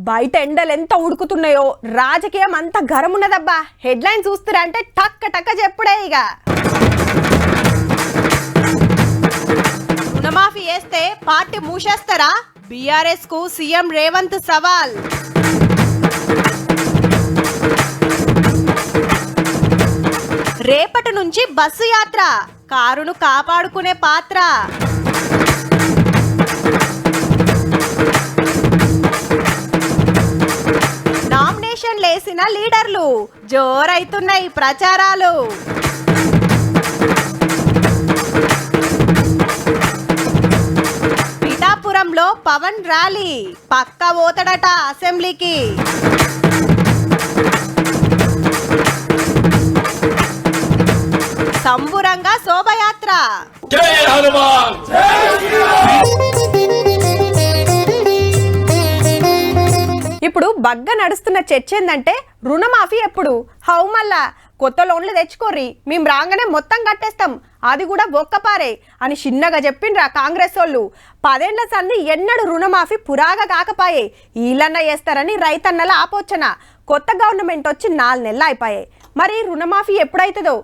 బయట ఎండలు ఎంత ఉడుకుతున్నాయో రాజకీయం అంత గరం ఉన్నదబ్బా. హెడ్లైన్ చూస్తారా అంటే టక్క టక్క చెప్పుడే. ఇక రుణమాఫీ చేస్తే పార్టీ మూసేస్తారా? బీఆర్ఎస్ కు సీఎం రేవంత్ సవాల్. రేపటి నుంచి బస్సు యాత్ర, కారును కాపాడుకునే పాత్ర. నామినేషన్ లేసిన లీడర్లు, జోరైతున్నాయి ప్రచారాలు. పిఠాపురంలో పవన్ ర్యాలీ, పక్క ఓతడట అసెంబ్లీకి. సంబురంగా శోభయాత్ర. ఇప్పుడు బగ్గ నడుస్తున్న చర్చ ఏందంటే రుణమాఫీ ఎప్పుడు? హౌ మళ్ళా కొత్త లోన్లు తెచ్చుకోర్రి, మేము రాగానే మొత్తం కట్టేస్తాం, అది కూడా ఒక్కపారే అని చిన్నగా చెప్పిండ్రా కాంగ్రెస్ వాళ్ళు. 10 ఏళ్ల సంది ఎన్నడూ రుణమాఫీ పురాగా కాకపాయే. ఈలన్న చేస్తారని రైతన్నల ఆపోచన. కొత్త గవర్నమెంట్ వచ్చి 4 నెలలు అయిపోయాయి. మరి రుణమాఫీ ఎప్పుడైతుందో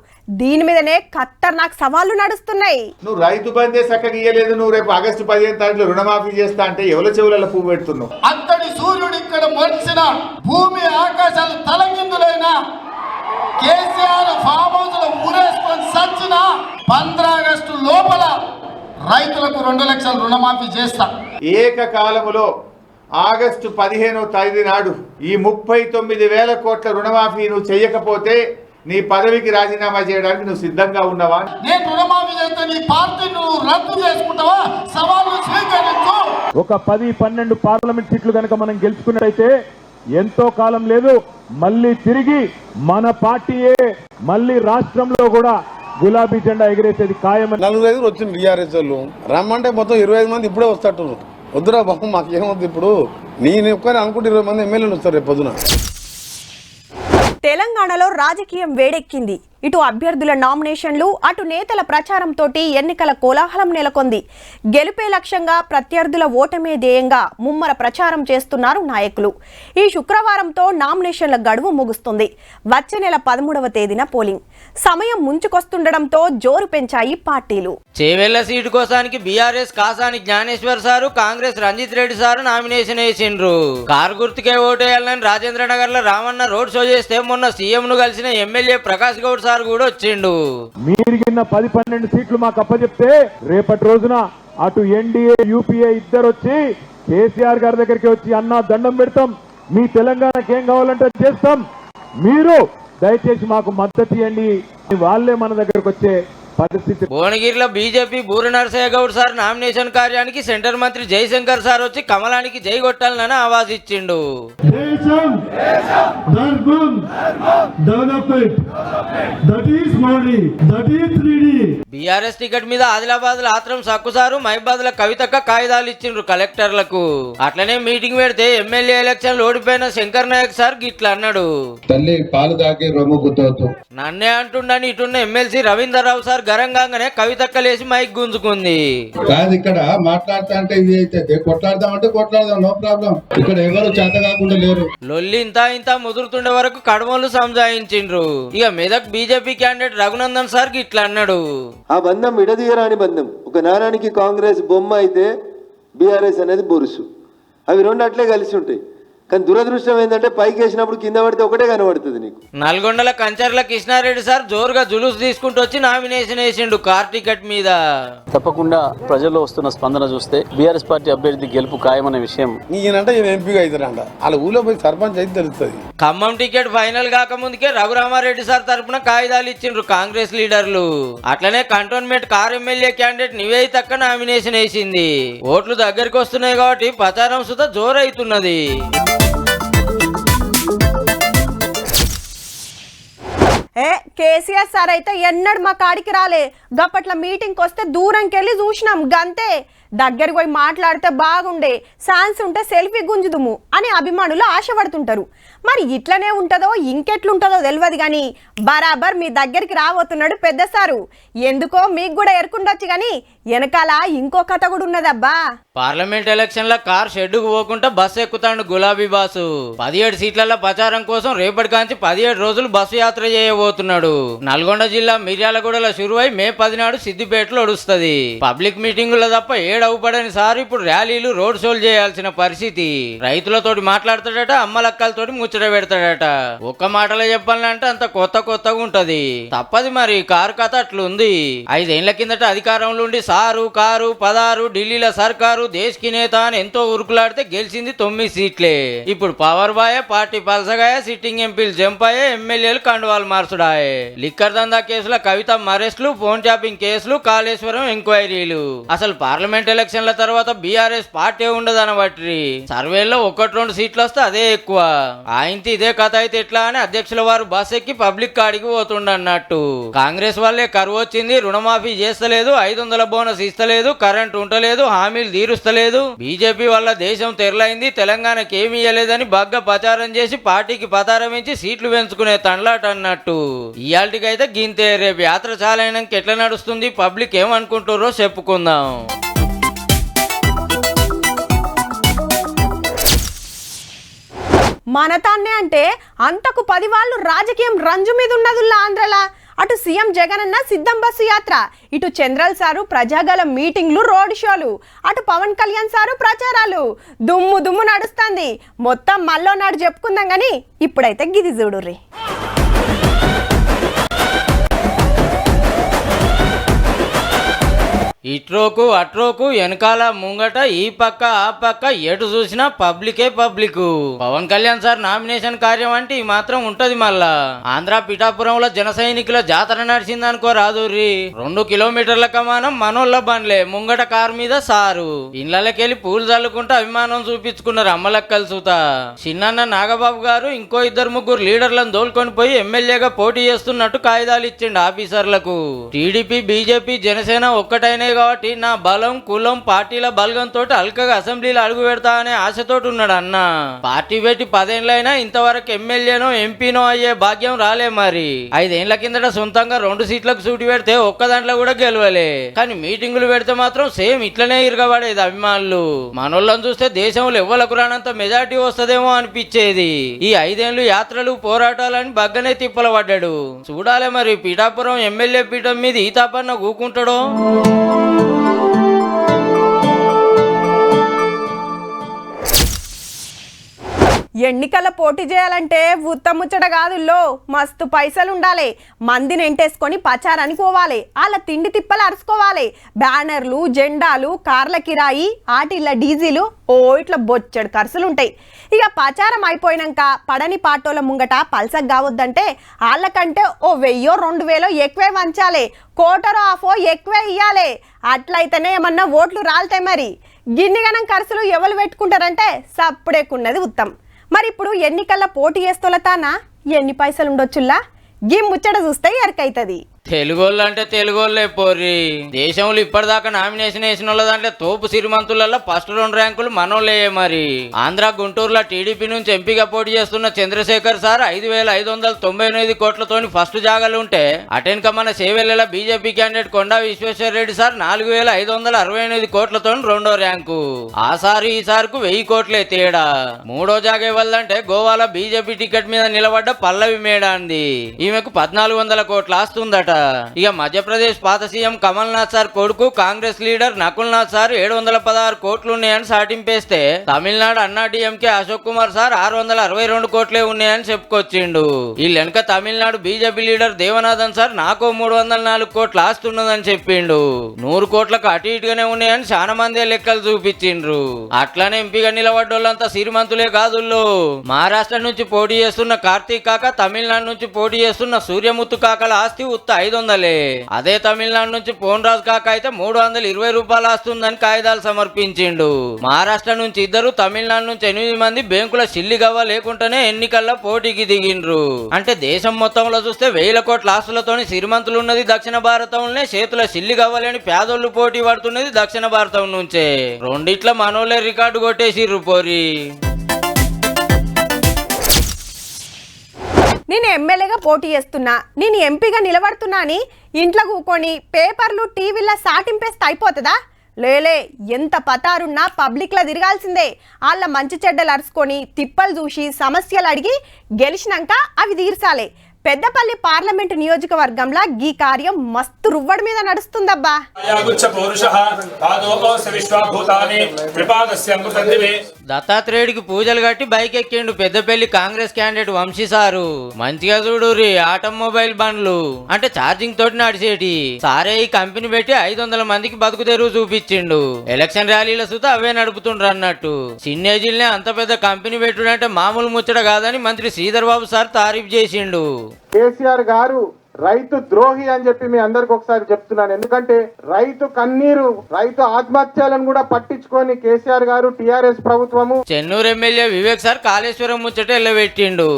దీని మీదనే ఖతర్నాక్ సవాళ్లు నడుస్తున్నాయి. నువ్వు రైతు బందే చక్కగా ఇయ్యలేదు, నువ్వు రేపు ఆగస్టు 15 తారీఖులో రుణమాఫీ చేస్తా అంటే ఎవరి చెవులలో పువ్వు పెడుతున్నావు? అంతటి సూర్యుడు ఇక్కడ మొలిసిన, భూమి ఆకాశాలు తలకిందులైన, కేసీఆర్ ఫామ్ హౌస్ లో ఊరేసుకొని సచ్చిన 15 ఆగస్టు లోపల రైతులకు 2 లక్షల రుణమాఫీ చేస్తా. ఏకకాలములో ఆగస్టు 15వ తేదీ నాడు ఈ 39,000 కోట్ల రుణమాఫీ నువ్వు చేయకపోతే నీ పదవికి రాజీనామా చేయడానికి నువ్వు సిద్ధంగా ఉన్నావా? నేను రుణమాఫీ చేస్తే నీ పార్టీని నువ్వు రద్దు చేసుకుంటావా? సవాలు స్వీకరించు. ఒక 10-12 పార్లమెంట్ సీట్లు కనుక మనం గెలుచుకున్నట్టయితే ఎంతో కాలం లేదు, మళ్ళీ తిరిగి మన పార్టీయే మళ్ళీ రాష్ట్రంలో కూడా గులాబీ జెండా ఎగిరేసేది ఖాయమని. 4-5 వచ్చింది బీఆర్ఎస్ వాళ్ళు, రమ్మంటే మొత్తం 25 మంది ఇప్పుడే వస్తారు. వద్దురా బాబు, మాకేమొద్దు. ఇప్పుడు నేను ఒక్కనే అనుకుంటే 20 మంది ఎమ్మెల్యేలు వస్తారు రేపు పొద్దున. తెలంగాణలో రాజకీయం వేడెక్కింది. ఇటు అభ్యర్థుల నామినేషన్లు, అటు నేతల ప్రచారంతో ఎన్నికల కోలాహలం నెలకొంది. గెలుపే లక్ష్యంగా, ప్రత్యర్థుల ఓటమే ధ్యేయంగా ముమ్మర ప్రచారం చేస్తున్నారు నాయకులు. ఈ శుక్రవారంతో నామినేషన్ల గడువు ముగుస్తుంది. వచ్చే నెల 13వ తేదీన పోలింగ్. సమయం ముంచుకొస్తుండడంతో జోరు పెంచాయి పార్టీలు. చేవెళ్ల సీటు కోసానికి BRS Kasani Gyaneshwar sir, Congress Ranjith Reddy sir nomination వేసిండ్రు. కారు గుర్తుకే ఓటేయాలని రాజేంద్ర నగర్ లో రామన్న రోడ్ షో చేస్తే మొన్న సీఎం ను కలిసిన ఎమ్మెల్యే ప్రకాష్ గౌడ్ సార్ కూడా వచ్చిండు. మీరిగిన 10-12 సీట్లు మాకు అప్పచెప్తే రేపటి రోజున అటు ఎన్డీఏ యూపీఏ ఇద్దరు వచ్చి కేసీఆర్ గారి దగ్గరికి వచ్చి అన్నా దండం పెడతాం, మీ తెలంగాణకి ఏం కావాలంటే చేస్తాం, మీరు దయచేసి మాకు మద్దతు ఇవ్వండి, వాళ్ళే మన దగ్గరకు వచ్చే పరిస్థితి. భువనగిరిలో బీజేపీ బూరి నరసయ్య గౌడ్ సార్ నామినేషన్ కార్యానికి సెంటర్ మంత్రి జయశంకర్ సార్ వచ్చి కమలానికి జై కొట్టాలని ఆవాజ్ ఇచ్చిండు. బీఆర్ఎస్ టికెట్ మీద ఆదిలాబాద్ లో ఆత్రం సక్కు సారు, మహిబాద్ లో కవితక్క కాగితాలు ఇచ్చిండ్రు కలెక్టర్లకు. అట్లనే మీటింగ్ పెడితే ఎమ్మెల్యే ఎలక్షన్ ఓడిపోయిన శంకర్ నాయక్ సార్ గిట్లా అన్నాడు. తల్లి పాలు తాకి రొమ్ము గుర్తవుతూ నన్నే అంటుండని ఇటున్న ఎమ్మెల్సీ రవీందర్ రావు సార్ గరంగానే కవితక్కలేసి మైక్ గుంజుకుంది. కాదు, ఇక్కడ మాట్లాడతా అంటే ఇది అయితే కొట్లాడదామంటే కొట్లాడదాం, నో ప్రాబ్లం. ఇక్కడ ఎవరు చేత కాకుండా లేరు. లొల్లి ఇంత ముదురుతుండే వరకు కడమలు సంజాయించిండ్రు. ఇక Medak BJP candidate Raghunandan sir గిట్లా అన్నాడు. ఆ బంధం విడదీయరాని బంధం. ఒక నారానికి కాంగ్రెస్ బొమ్మ అయితే బీఆర్ఎస్ అనేది బొరుసు, అవి రెండు అట్లే కలిసి ఉంటాయి. కానీ దురదృష్టం ఏంటంటే పైకి వేసినప్పుడు కింద పడితే ఒకటే కనబడుతుంది నీకు. నల్గొండల కంచర్ల కృష్ణారెడ్డి సార్ జోరుగా జులూస్ తీసుకుంటూ వచ్చి నామినేషన్ వేసిండు కార్ టికెట్ మీద. తప్పకుండా ప్రజల్లో వస్తున్న స్పందన చూస్తే బీఆర్ఎస్ పార్టీ అభ్యర్థి గెలుపు ఖాయమనే విషయం ఈయనంటే ఈయన ఎంపీగా అవుతారంట, వాళ్ళ ఊళ్ళో పోయి సర్పంచ్ అయితే తెలుస్తుంది. ఖమ్మం టికెట్ ఫైనల్ కాకముందుకే రఘురామారెడ్డి సార్ తరపున కాగితాలు ఇచ్చిండ్రు కాంగ్రెస్ లీడర్లు. అట్లనే కంటోన్మెంట్ కార్ ఎమ్మెల్యే క్యాండిడేట్ నివేదితక్క నామినేషన్ వేసింది. ఓట్లు దగ్గరికి వస్తున్నాయి కాబట్టి ప్రచారం సుత జోరైతున్నది. కేసీఆర్ సార్ అయితే ఎన్నడు మా కాడికి రాలే. గప్పట్ల మీటింగ్కి వస్తే దూరంకి వెళ్ళి చూసినాం గంతే. దగ్గరికి పోయి మాట్లాడితే బాగుండే, ఛాన్స్ ఉంటే సెల్ఫీ గుంజుదుము అని అభిమానులు ఆశపడుతుంటారు. మరి ఇట్లనే ఉంటుందో ఇంకెట్లుంటుందో తెలియదు కానీ బరాబర్ మీ దగ్గరికి రాబోతున్నాడు పెద్ద సారు. ఎందుకో మీకు కూడా ఎరుకుండొచ్చు కానీ వెనకాల ఇంకో కథ కూడా ఉన్నదబ్బా. పార్లమెంట్ ఎలక్షన్ ల కార్ షెడ్డుకు పోకుండా బస్సు ఎక్కుతాడు గులాబీ బాసు. 17 సీట్ల ప్రచారం కోసం రేపటి కాంచి 17 రోజులు బస్సు యాత్ర చేయబోతున్నాడు. నల్గొండ జిల్లా మిర్యాలగూడలో షురువై మే 10 నాడు సిద్దిపేటలో ఒడుస్తుంది. పబ్లిక్ మీటింగుల్లో తప్ప ఏడవుపడని సార్ ఇప్పుడు ర్యాలీలు రోడ్ షోలు చేయాల్సిన పరిస్థితి. రైతులతోటి మాట్లాడతాడట, అమ్మలక్కలతోటి ముచ్చట పెడతాడట. ఒక్క మాటలో చెప్పాలంటే అంత కొత్తగా ఉంటది. తప్పది మరి, కారు కథ అట్లుంది. 5 ఏళ్ల కిందట అధికారంలో ఉండి సారు కారు 16 ఢిల్లీలో సర్కారు దేశ్కి నేత అని ఎంతో ఉరుకులాడితే గెలిచింది 9 సీట్లే. ఇప్పుడు పవర్ బాయ, పార్టీ పలసగాయ, సిట్టింగ్ ఎంపీలు జంపాయే, ఎమ్మెల్యేలు కండువాలు మార్చుడాయే. లిక్కర్ దందా కేసుల కవిత అరెస్టులు, ఫోన్ ట్యాపింగ్ కేసులు, కాళేశ్వరం ఎంక్వైరీలు. అసలు పార్లమెంట్ ఎలక్షన్ల తర్వాత బీఆర్ఎస్ పార్టీ ఉండదనబట్టి సర్వేల్లో 1-2 సీట్లు వస్తే అదే ఎక్కువ. ఆయనతో ఇదే కథ అయితే ఎట్లా అని అధ్యక్షుల వారు బస్ ఎక్కి పబ్లిక్ కాడికి పోతుండన్నట్టు. కాంగ్రెస్ వల్లే కరువు వచ్చింది, రుణమాఫీ చేస్తలేదు, 500 బోనస్ ఇస్తలేదు, కరెంట్ ఉంటలేదు, హామీలు తీరుస్తలేదు, బీజేపీ వల్ల దేశం తెరలైంది, తెలంగాణకి ఏమి ఇయ్యలేదని బగ్గ ప్రచారం చేసి పార్టీకి పతారమించి సీట్లు పెంచుకునే తండ్లాట అన్నట్టు. ఇయాల్టికైతే గింతే. రేపు యాత్ర చాలైనాక ఎట్లా నడుస్తుంది, పబ్లిక్ ఏమనుకుంటారో చెప్పుకుందాం. మనతాన్నే అంటే అంతకు 10 వాళ్ళు రాజకీయం రంజు మీద ఉన్నదుల్లా ఆంధ్రలా. అటు సీఎం జగన్ అన్న సిద్ధం బస్సు యాత్ర, ఇటు చంద్రల్ సారు ప్రజాగల మీటింగ్లు, రోడ్ షోలు, అటు పవన్ కళ్యాణ్ సారు ప్రచారాలు. దుమ్ము నడుస్తుంది. మొత్తం మళ్ళీ నాడు చెప్పుకుందాం కానీ ఇప్పుడైతే గిది చూడుర్రి. ఇట్రోకు అట్రోకు వెనకాల ముంగట ఈ పక్క ఆ పక్క ఎటు చూసినా పబ్లికే public. Pawan Kalyan sir nomination కార్యం అంటే ఈ మాత్రం ఉంటది. మళ్ళా ఆంధ్ర పిఠాపురంలో జన సైనికుల జాతర నడిచిందనుకో రాదుర్రి. 2 కిలోమీటర్ల కమానం మనోళ్ళ బండ్లే, ముంగట కారు మీద సారు. ఇళ్లకెళ్ళి పూలు చల్లుకుంటూ అభిమానం చూపించుకున్నారు అమ్మలక్కలు సూత. చిన్న నాగబాబు గారు ఇంకో 2-3 లీడర్లను దోలుకొని పోయి ఎమ్మెల్యేగా పోటీ చేస్తున్నట్టు కాయిదాలు ఇచ్చిండు ఆఫీసర్లకు. టీడీపీ, బీజేపీ, జనసేన ఒక్కటైన కాబట్టి నా బలం, కులం, పార్టీల బలగంతో అల్కగా అసెంబ్లీలో అడుగు పెడతా అనే ఆశతోటి ఉన్నాడు అన్న. పార్టీ పెట్టి 10 ఏళ్ళైనా ఇంతవరకు ఎమ్మెల్యేనో ఎంపీనో అయ్యే భాగ్యం రాలే. మరి 5 ఏళ్ల కిందట సొంతంగా 2 సీట్లకు సూటి పెడితే ఒక్క దాంట్లో కూడా గెలవలే. కానీ మీటింగులు పెడితే మాత్రం సేమ్ ఇట్లనే ఇరగబడేది అభిమానులు. మనోళ్ళని చూస్తే దేశంలో ఎవ్వలకు రానంత మెజార్టీ వస్తుందేమో అనిపించేది. ఈ 5 ఏళ్ళు యాత్రలు, పోరాటాలని బగ్గనే తిప్పల పడ్డాడు. చూడాలి మరి పిఠాపురం ఎమ్మెల్యే పీఠం మీద ఈ తాపన్న కూకుంటాడో. ఎన్నికల పోటీ చేయాలంటే ఉత్తముచ్చట కాదుల్లో, మస్తు పైసలు ఉండాలి. మందిని ఎంటేసుకొని ప్రచారానికి పోవాలి, వాళ్ళ తిండి తిప్పలు అరుచుకోవాలి. బ్యానర్లు, జెండాలు, కార్ల కిరాయి, ఆటిళ్ళ డీజిలు, ఇట్లా బొచ్చడు ఖర్చులు ఉంటాయి. ఇక ప్రచారం అయిపోయినాక పడని పాటోల ముంగట పల్సకు కావద్దంటే వాళ్ళకంటే 1000-2000 ఎక్కువే వంచాలి, కోటరో ఆఫో ఎక్కువే ఇయ్యాలి. అట్లయితేనే ఏమన్నా ఓట్లు రాలుతాయి. మరి గిన్నిగనం ఖర్చులు ఎవరు పెట్టుకుంటారంటే సప్పుడేకున్నది ఉత్తమ్. మరి ఇప్పుడు ఎన్నికల్లో పోటీ చేస్తోలతానా ఎన్ని పైసలు ఉండొచ్చుల్లా, గీ ముచ్చట చూస్తే ఎరకైతుంది. తెలుగోళ్ళు అంటే తెలుగోళ్ళే పోర్రి. దేశంలో ఇప్పటిదాకా నామినేషన్ వేసిన వాళ్ళ దాంట్లో తోపు సిరిమంతులలో ఫస్ట్ 2 ర్యాంకులు మనోళ్ళే. మరి ఆంధ్ర గుంటూరులో టీడీపీ నుంచి ఎంపీగా పోటీ చేస్తున్న చంద్రశేఖర్ సార్ 5,599 కోట్లతోని ఫస్ట్ జాగాలు ఉంటే, అటెన్క మన సేవెల్లెల బీజేపీ క్యాండిడేట్ కొండా విశ్వేశ్వర రెడ్డి సార్ 4,568 కోట్లతోని 2వ ర్యాంకు. ఆ సారి ఈ సార్కు 1000 కోట్లే తేడా. 3వ జాగా ఇవ్వాలంటే గోవాలో బీజేపీ టికెట్ మీద నిలబడ్డ పల్లవి మేడాంది. ఈమెకు 1400 కోట్ల ఆస్తుందట. ఇక మధ్యప్రదేశ్ పాత సీఎం కమల్ నాథ్ సార్ కొడుకు కాంగ్రెస్ లీడర్ నకుల్ నాథ్ సార్ 716 కోట్లు ఉన్నాయని సాటింపేస్తే, తమిళనాడు అన్నా డిఎంకే అశోక్ కుమార్ సార్ 662 కోట్లే ఉన్నాయని చెప్పుకొచ్చిండు. ఈ వెనక Tamil Nadu BJP leader Devanathan sir నాకు 304 కోట్లు ఆస్తున్నదని చెప్పిండు. 100 కోట్లకు అటు ఇటుగానే ఉన్నాయని చాలా మంది లెక్కలు చూపించిండ్రు. అట్లానే ఎంపీగా నిలబడ్డోళ్ళంతా సిరిమంతులే కాదుల్లో. మహారాష్ట్ర నుంచి పోటీ చేస్తున్న కార్తీక్ కాక, తమిళనాడు నుంచి పోటీ చేస్తున్న సూర్యముత్తు కాకల ఆస్తి ఉత్త 500. అదే తమిళనాడు నుంచి పోన్రాజ్ కాక అయితే 320 రూపాయలు వస్తుందని కాగితాలు సమర్పించిండు. మహారాష్ట్ర నుంచి 2, తమిళనాడు నుంచి 8 మంది బ్యాంకుల సిల్లిగవ్వ లేకుండానే ఎన్నికల్లో పోటీకి దిగిండ్రు. అంటే దేశం మొత్తంలో చూస్తే 1000 కోట్ల ఆస్తులతోని శ్రీమంతులు ఉన్నది దక్షిణ భారతంలోనే, చేతుల సిల్లిగవ్వలేని పేదోళ్ళు పోటీ పడుతున్నది దక్షిణ భారతం నుంచే. రెండిట్ల మనోళ్ళే రికార్డు కొట్టేసిర్రు పోరి. నేను ఎమ్మెల్యేగా పోటీ చేస్తున్నా, నేను ఎంపీగా నిలబడుతున్నా అని ఇంట్లో కూకొని పేపర్లు టీవీలో సాటింపేస్తే అయిపోతుందా? లేలే, ఎంత పతారున్నా పబ్లిక్లో తిరగాల్సిందే. వాళ్ళ మంచి చెడ్డలు అరుచుకొని తిప్పలు చూసి సమస్యలు అడిగి గెలిచినాక అవి తీర్చాలి. పెద్దపల్లి పార్లమెంటు నియోజకవర్గంలో ఈ కార్యం మస్తు రువ్వడి మీద నడుస్తుందబ్బా. దత్తాత్రేయుడికి పూజలు కట్టి బైక్ ఎక్కిండు పెద్దపల్లి కాంగ్రెస్ క్యాండిడేట్ వంశీ సారు. మంచిగా చూడురి, ఆటోమొబైల్ బండ్లు అంటే ఛార్జింగ్ తోటి నడిచేటి సారే ఈ కంపెనీ పెట్టి 500 మందికి బతుకు తెరువు చూపించిండు. ఎలక్షన్ ర్యాలీల సుత అవే నడుపుతుండ్రు అన్నట్టు. చిన్నేజిల్నే అంత పెద్ద కంపెనీ పెట్టుడంటే మామూలు ముచ్చట కాదని మంత్రి శ్రీధర్ బాబు సార్ తారీఫ్ చేసిండు. కేసీఆర్ గారు రైతు ద్రోహి అని చెప్పి మీ అందరికి ఒకసారి చెప్తున్నాను. ఎందుకంటే రైతు కన్నీరు, రైతు ఆత్మహత్యలను కూడా పట్టించుకొని కేసీఆర్ గారు, టిఆర్ఎస్ ప్రభుత్వము. చెన్నూరు ఎమ్మెల్యే వివేక్ సార్ కాళేశ్వరం ముచ్చట ఎల్లబెట్టిండు.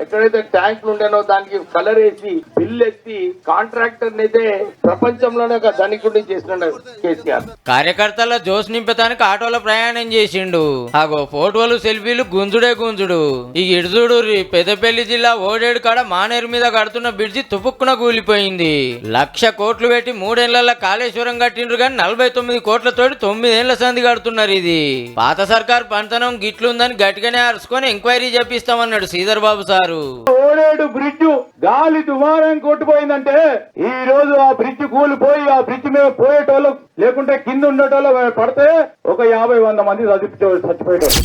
ఎక్కడైతే ట్యాంకులు ఉండేనో దానికి కలర్ వేసి బిల్లు ఎత్తి కాంట్రాక్టర్ అయితే ప్రపంచంలోనే ఒక ధనికుడిని చేస్తున్నాడు కేసీఆర్. కార్యకర్తల జోస్ నింపటానికి ఆటోలో ప్రయాణం చేసిండు. అగో ఫోటోలు సెల్ఫీలు గుంజుడే గుంజుడు. ఈ ఇడుజుడు పెద్దపల్లి జిల్లా ఓడేడు కాడ మానేరు మీద కడుతున్న బ్రిడ్జి తుపుక్కున కూలిపోయింది. 1,00,000 కోట్లు పెట్టి 3 ఏళ్లలో కాళేశ్వరం కట్టిండ్రు కానీ 49 కోట్లతోటి 9 ఏళ్ల సంధి కడుతున్నారు. ఇది పాత సర్కార్ పంతనం గిట్లుందని గట్టిగానే అరుచుకొని enquiry చేపిస్తామన్నాడు Sridhar Babu sir. ఓడేడు bridge గాలి దుమారం కొట్టుపోయిందంటే ఈ రోజు ఆ బ్రిడ్జ్ కూలిపోయి ఆ బ్రిడ్జ్ మీద పోయేటోళ్ళు లేకుంటే కింద ఉండేటోళ్ళు పడితే ఒక 50-100 మంది చచ్చిపోయేటోళ్ళు.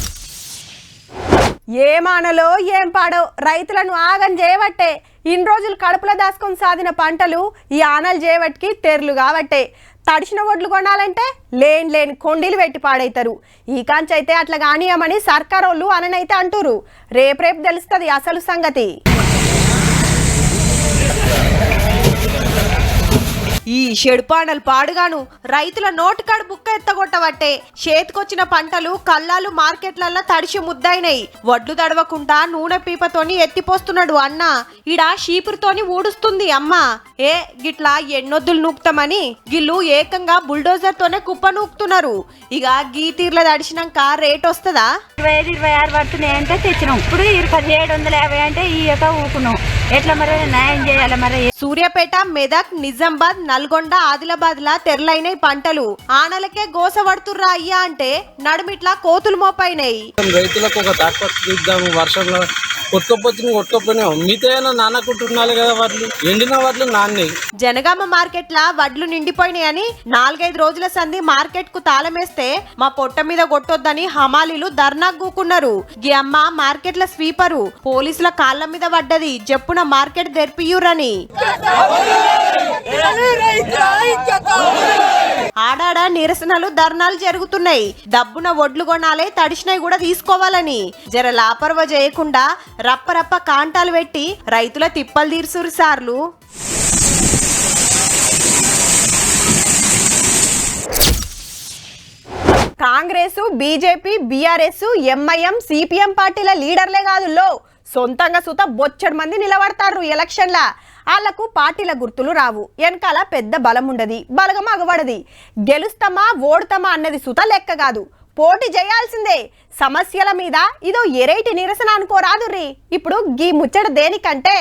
ఏమానలో ఏం పాడో రైతులను ఆగం చేయబట్టే ఇన్ని రోజులు కడుపులో దాసుకొని సాధిన పంటలు ఈ ఆనలు చేయబట్టికి తెర్లు కాబట్టే. తడిసిన వడ్లు కొనాలంటే లేని కొండీలు పెట్టి పాడైతారు. ఈ కాంచైతే అట్లా కానియమని సర్కారోళ్ళు అననైతే అంటురు. రేపు తెలుస్తుంది అసలు సంగతి. ఈ షెడుపానలు పాడుగాను రైతుల నోటికాడు బుక్క ఎత్తగొట్టబట్టే చేతికొచ్చిన పంటలు కల్లాలు మార్కెట్లల్లో తడిసి ముద్దయినాయి. వడ్లు తడవకుండా నూనె పీపతోని ఎత్తిపోస్తున్నాడు అన్న. ఈడ షీపురుతోని ఊడుస్తుంది అమ్మ. గిట్లా ఎన్నొద్దులు నూకుతామని గిల్లు ఏకంగా బుల్డోజర్ తోనే కుప్ప నూకుతున్నారు. ఇక గీ తీర్ల తడిసినాక రేట్ వస్తుందా? 25-26 పడుతున్నాయంటే తెచ్చినాం. ఇప్పుడు 1750 అంటే ఈ యొక్క ఊకున్నాం. ఎట్లా మరి న్యాయం చేయాలి మరి? సూర్యాపేట, మెదక్, నిజామాబాద్, నల్గొండ, ఆదిలాబాద్ లా తెరలైనయి పంటలు. ఆనలకే గోస పడుతుర్రా అయ్యా అంటే నడుమిట్లా కోతులు మోపైనాయి. రైతులకు ఒక తాత్పర్యం వర్షంలో కొట్టుకపోయినా అమ్మితేనా నానకుంటున్నాలి కదా వడ్లు, ఎండిన వడ్లు నాన్ని. జనగామ మార్కెట్ లా వడ్లు నిండిపోయినాయని 4-5 రోజుల సంధి మార్కెట్ కు తాళమేస్తే మా పొట్ట మీద కొట్టొద్దని హమాలీలు ధర్నా కూకున్నారు. గీ అమ్మ మార్కెట్ల స్వీపరు పోలీసుల కాళ్ళ మీద పడ్డది. చెప్పున మార్కెట్ తెరిపియురని. ఆడాడ నిరసనలు ధర్నాలు జరుగుతున్నాయి. డబ్బున వడ్లు కొనాలే, తడిసినవి కూడా తీసుకోవాలని. జర లాపర్వ చేయకుండా రప్ప కాంటాలు పెట్టి రైతుల తిప్పలు తీర్చురు సార్లు. Congress, BJP, BRS, MIM, CPM పార్టీల లీడర్లే కాదు, సొంతంగా సుత బొచ్చడు మంది నిలబడతారు ఎలక్షన్ల. వాళ్లకు పార్టీల గుర్తులు రావు, వెనకాల పెద్ద బలం ఉండదు, బలగం అగబడది. గెలుస్తామా ఓడుతామా అన్నది సుత లెక్క కాదు, పోటీ చేయాల్సిందే. సమస్యల మీద ఇదో ఎరైటి నిరసన అనుకోరాదు రీ. ఇప్పుడు గీ ముచ్చట దేనికంటే,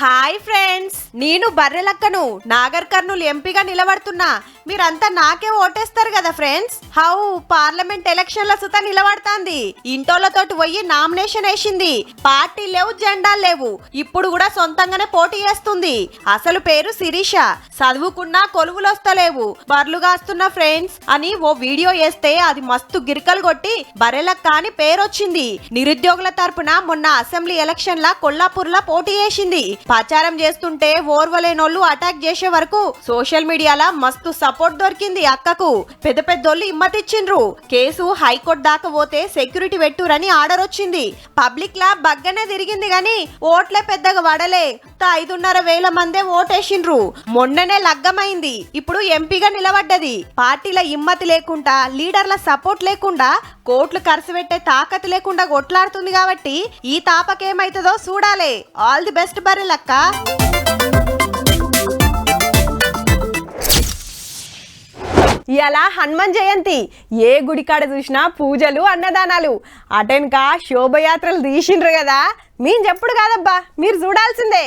హాయ్ ఫ్రెండ్స్, నేను బర్రెలక్కను నాగర్ కర్నూలు ఎంపీగా నిలబడుతున్నా. మీరంతా నాకే ఓటేస్తారు కదా ఫ్రెండ్స్. హౌ పార్లమెంట్ ఎలక్షన్ల సుత నిలబడుతుంది. ఇంటోళ్లతోటి పోయి నామినేషన్ వేసింది. పార్టీ లేవు, జెండాలు లేవు. ఇప్పుడు కూడా సొంతంగానే పోటీ చేస్తుంది. అసలు పేరు శిరీష. చదువుకున్నా కొలువులు వస్తలేవు, బర్లు కాస్తున్న ఫ్రెండ్స్ అని ఓ వీడియో వేస్తే అది మస్తు గిరికలు కొట్టి బర్రెలక్క అని పేరొచ్చింది. నిరుద్యోగుల తరపున మొన్న అసెంబ్లీ ఎలక్షన్ల కొల్లాపూర్లా పోటీ చేసింది. ప్రచారం చేస్తుంటే ఓర్వలేనోళ్ళు అటాక్ చేసే వరకు సోషల్ మీడియాలో మస్తు సపోర్ట్ దొరికింది అక్కకు. పెద్దోళ్ళు ఇమ్మతిచ్చిండ్రు. కేసు హైకోర్టు దాకా పోతే సెక్యూరిటీ పెట్టురని ఆర్డర్ వచ్చింది. పబ్లిక్ లా బగ్గనే తిరిగింది గాని ఓట్లే పెద్దగా వడలే. ఉత్త 5,500 మందే ఓటేసిండ్రు. మొన్ననే లగ్గమైంది, ఇప్పుడు ఎంపీగా నిలబడ్డది. పార్టీల హిమ్మతి లేకుండా, లీడర్ల సపోర్ట్ లేకుండా, కోట్లు ఖర్చు పెట్టే తాకత్ లేకుండా కొట్లాడుతుంది కాబట్టి ఈ తాపకేమైతుందో చూడాలి. All the best Barrelakka. ఇలా హనుమాన్ జయంతి, ఏ గుడికాడ చూసినా పూజలు, అన్నదానాలు, అటెన్క శోభయాత్రలు తీసిండ్రు కదా. మేము చెప్పుడు కాదబ్బా, మీరు చూడాల్సిందే.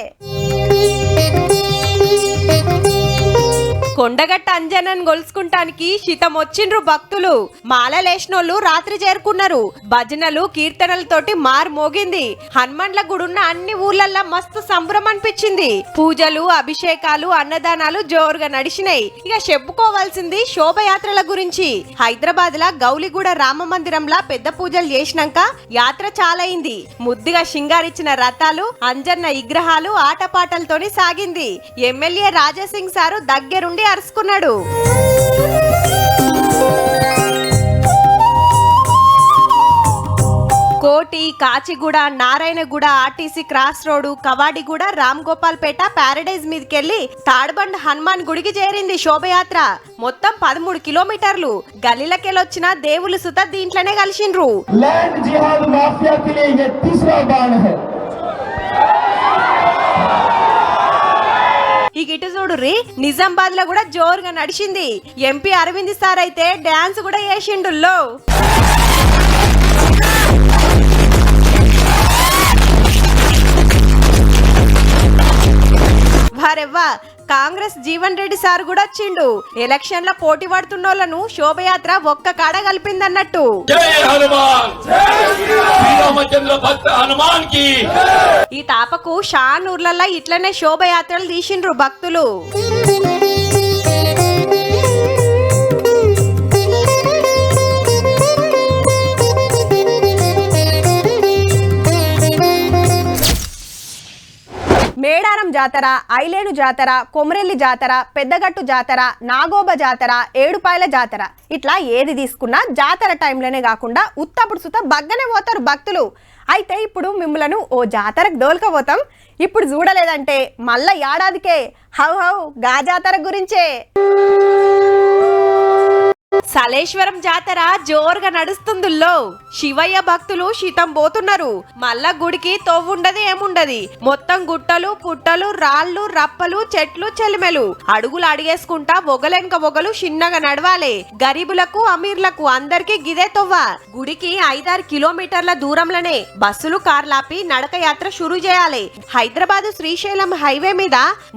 కొండగట్ట అంజనను గొలుసుకుంటానికి శితం వచ్చిండ్రు భక్తులు. మాలలేసినోళ్ళు రాత్రి చేరుకున్నారు. భజనలు, కీర్తనలతోటి మారు మోగింది. హనుమండ్ల గుడున్న అన్ని ఊర్లల్లో మస్తు సంబరం అనిపించింది. పూజలు, అభిషేకాలు, అన్నదానాలు జోరుగా నడిచినాయి. ఇక చెప్పుకోవాల్సింది శోభయాత్రల గురించి. హైదరాబాద్ లా గౌలిగూడ రామ మందిరంలా పెద్ద పూజలు చేసినాక యాత్ర చాలైంది. ముద్దుగా షింగారిచ్చిన రథాలు, అంజన్న విగ్రహాలు, ఆటపాటలతోని సాగింది. ఎమ్మెల్యే రాజాసింగ్ సారు దగ్గరుండి అరుచుకున్నాడు. Koti, Kachiguda, Narayanaguda, RTC cross road, Kavadiguda, Ram Gopal Pet, Paradise మీదకెళ్లి తాడ్బండ్ హనుమాన్ గుడికి చేరింది శోభయాత్ర. మొత్తం 13 కిలోమీటర్లు. గల్లీలకెళ్ళొచ్చిన దేవులు సుత దీంట్లోనే కలిసిండ్రు. ఇటు చూడుర్రి, నిజామాబాద్ లో కూడా జోరుగా నడిచింది. ఎంపీ అరవింద్ సార్ అయితే డాన్స్ కూడా చేసిండుల్లో. వారెవ్వా, కాంగ్రెస్ జీవన్ రెడ్డి సార్ కూడా వచ్చిండు. ఎలక్షన్ లో పోటీ పడుతున్నోళ్లను శోభయాత్ర ఒక్క కాడ కలిపిందన్నట్టు. ఈ తాపకు షానూర్లల్లో ఇట్లనే శోభయాత్రలు తీసిండ్రు భక్తులు. మేడారం జాతర, ఐలేడు జాతర, కొమరెల్లి జాతర, పెద్దగట్టు జాతర, నాగోబ జాతర, ఏడుపాయల జాతర, ఇట్లా ఏది తీసుకున్నా జాతర టైంలోనే కాకుండా ఉత్తప్పుడు సుత బగ్గనే పోతారు భక్తులు. అయితే ఇప్పుడు మిమ్మలను ఓ జాతరకు దోల్కపోతాం. ఇప్పుడు చూడలేదంటే మళ్ళా ఏడాదికే హౌ హౌ గా జాతర గురించే. సలేశ్వరం జాతర జోరుగా నడుస్తుందిలో. శివయ్య భక్తులు శీతం పోతున్నారు. మళ్ళా గుడికి తోవుండదు, ఏముండది. మొత్తం గుట్టలు, పుట్టలు, రాళ్ళు, రప్పలు, చెట్లు, చెలిమెలు. అడుగులు అడిగేసుకుంటా ఒగలెనక ఒగలు చిన్నగా నడవాలి. గరీబులకు, అమీర్లకు అందరికి గిదే తొవ్వ. గుడికి 5-6 కిలోమీటర్ల దూరంలోనే బస్సులు, కార్లాపి నడక యాత్ర షురూ చేయాలి. హైదరాబాద్ శ్రీశైలం హైవే మీద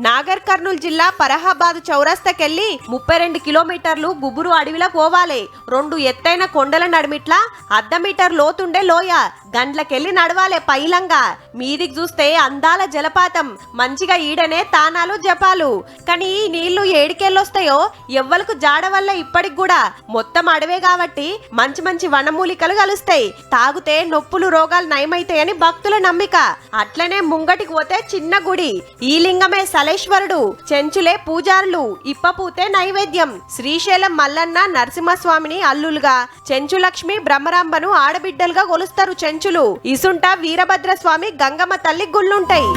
నాగర్ కర్నూలు జిల్లా పరహాబాద్ చౌరస్తాకెళ్లి 32 కిలోమీటర్లు గుబురు అడవిలో పోవాలి. 2 ఎత్తైన కొండల నడిమిట్లా 1/2 మీటర్ లోతుండే లోయ. గండ్లకెళ్లి నడవాలే పైలంగా. మీదికి చూస్తే అందాల జలపాతం. మంచిగా ఈడనే తానాలు, జపాలు. కానీ ఈ నీళ్లు ఏడికెళ్ళొస్తాయో ఎవ్వలకు జాడ వల్ల ఇప్పటికి కూడా. మొత్తం అడవే కాబట్టి మంచి మంచి వనమూలికలు కలుస్తాయి. తాగుతే నొప్పులు, రోగాలు నయమైతాయని భక్తుల నమ్మిక. అట్లనే ముంగటికి పోతే చిన్న గుడి. ఈ లింగమే సలేశ్వరుడు. చెంచులే పూజారులు. ఇప్పపూతే నైవేద్యం. శ్రీశైలం మల్లన్న, నరసింహస్వామిని అల్లులుగా, చెంచు లక్ష్మి, బ్రహ్మరాంబను ఆడబిడ్డలుగా కొలుస్తారు చెంచులు. ఇసుంట వీరభద్ర స్వామి, గంగమ్మ తల్లి గుళ్ళుంటాయి.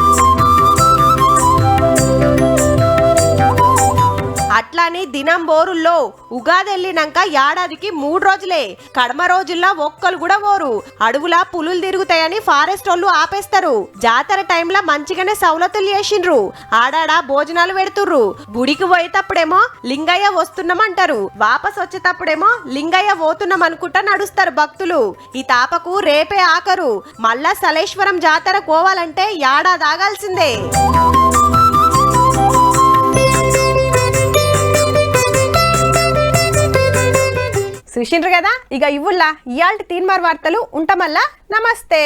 అట్లానే దినం బోరుల్లో ఉగాది వెళ్ళినాక ఏడాదికి 3 రోజులే. కడమ రోజుల్లో ఒక్కలు కూడా పోరు. అడవులా పులులు తిరుగుతాయని ఫారెస్ట్ వాళ్ళు ఆపేస్తారు. జాతర టైంలో మంచిగానే సౌలతులు చేసిండ్రు. ఆడాడ భోజనాలు పెడుతుర్రు. గుడికి పోయేటప్పుడేమో లింగయ్య వస్తున్నామంటారు. వాపస్ వచ్చేటప్పుడేమో లింగయ్య పోతున్నాం అనుకుంటా నడుస్తారు భక్తులు. ఈ తాపకు రేపే ఆఖరు. మళ్ళా సలేశ్వరం జాతర పోవాలంటే ఏడాది ఆగాల్సిందే. చూసిండ్రు కదా. ఇక ఇవ్వుల్లా ఇయాల్టి తీన్మార్ వార్తలు ఉంటామల్లా. నమస్తే.